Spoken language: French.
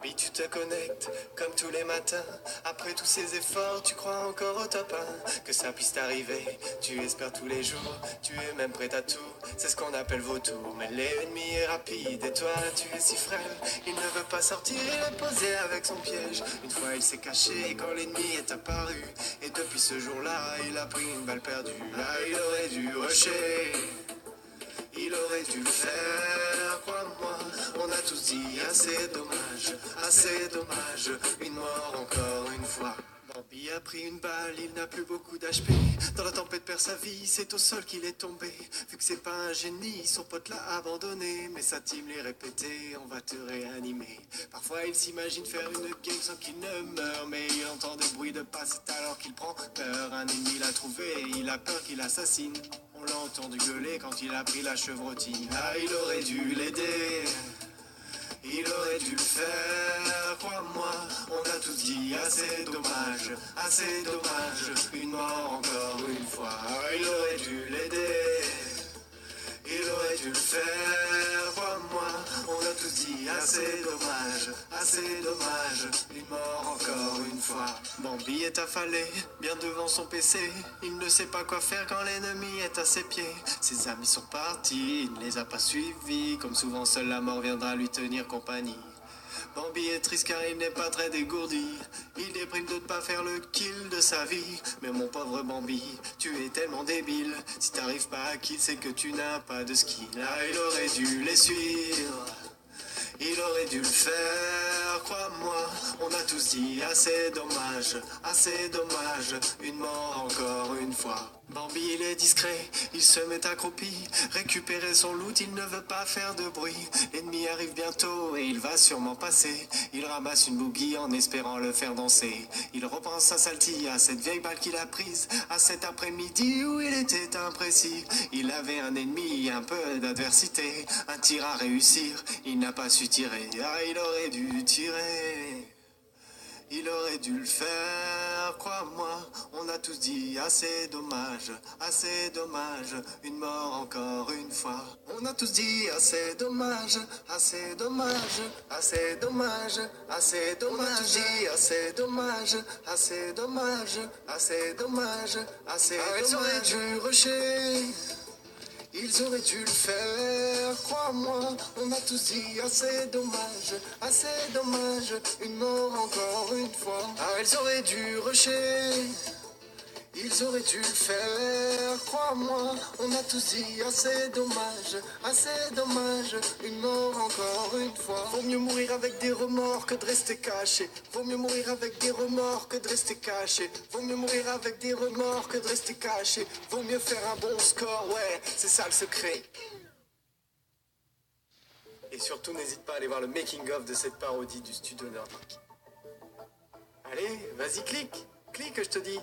Puis tu te connectes comme tous les matins. Après tous ces efforts, tu crois encore au top 1. Que ça puisse t'arriver, tu espères tous les jours. Tu es même prêt à tout, c'est ce qu'on appelle vautour. Mais l'ennemi est rapide et toi tu es si frêle. Il ne veut pas sortir, il est posé avec son piège. Une fois il s'est caché quand l'ennemi est apparu. Et depuis ce jour-là, il a pris une balle perdue. Là il aurait dû rusher. Il aurait dû le faire, crois-moi. On a tous dit assez dommage, une mort encore une fois. Bambi a pris une balle, il n'a plus beaucoup d'HP. Dans la tempête perd sa vie, c'est au sol qu'il est tombé. Vu que c'est pas un génie, son pote l'a abandonné. Mais sa team l'est répété, on va te réanimer. Parfois il s'imagine faire une game sans qu'il ne meure. Mais il entend des bruits de pas, c'est alors qu'il prend peur. Un ennemi l'a trouvé, il a peur qu'il assassine. On l'a entendu gueuler quand il a pris la chevrotine. Ah, il aurait dû l'aider. Il aurait dû le faire, crois-moi. On a tous dit assez dommage, une mort encore une fois. Ah, il aurait dû l'aider. Il aurait dû le faire, crois-moi. On a tous dit assez dommage, une mort encore une fois. Bambi est affalé, bien devant son PC. Il ne sait pas quoi faire quand l'ennemi est à ses pieds. Ses amis sont partis, il ne les a pas suivis. Comme souvent, seule la mort viendra lui tenir compagnie. Bambi est triste car il n'est pas très dégourdi. Il déprime de ne pas faire le kill de sa vie. Mais mon pauvre Bambi, tu es tellement débile. Si t'arrives pas à kill, c'est que tu n'as pas de skill. Là, il aurait dû les suivre. Il aurait dû le faire, crois-moi. On a tous dit assez dommage, une mort encore une fois. Bambi il est discret, il se met accroupi. Récupérer son loot, il ne veut pas faire de bruit. L'ennemi arrive bientôt et il va sûrement passer. Il ramasse une bougie en espérant le faire danser. Il repense sa salty à cette vieille balle qu'il a prise. À cet après-midi où il était imprécis. Il avait un ennemi, un peu d'adversité. Un tir à réussir, il n'a pas su tirer. Ah, il aurait dû tirer. Il aurait dû le faire, crois-moi. On a tous dit assez dommage, une mort encore une fois. On a tous dit assez dommage, dommage. On a tous dit assez dommage, dommage. Ils auraient dû rusher. Ils auraient dû le faire, crois-moi. On a tous dit assez dommage, une mort encore une fois. Ah, ils auraient dû rusher. Ils auraient dû le faire, crois-moi. On a tous dit assez dommage, une mort encore une fois. Vaut mieux mourir avec des remords que de rester caché. Vaut mieux mourir avec des remords que de rester caché. Vaut mieux mourir avec des remords que de rester caché. Vaut mieux faire un bon score, ouais, c'est ça le secret. Et surtout, n'hésite pas à aller voir le making-of de cette parodie du studio Nordique. Allez, vas-y, clique, je te dis.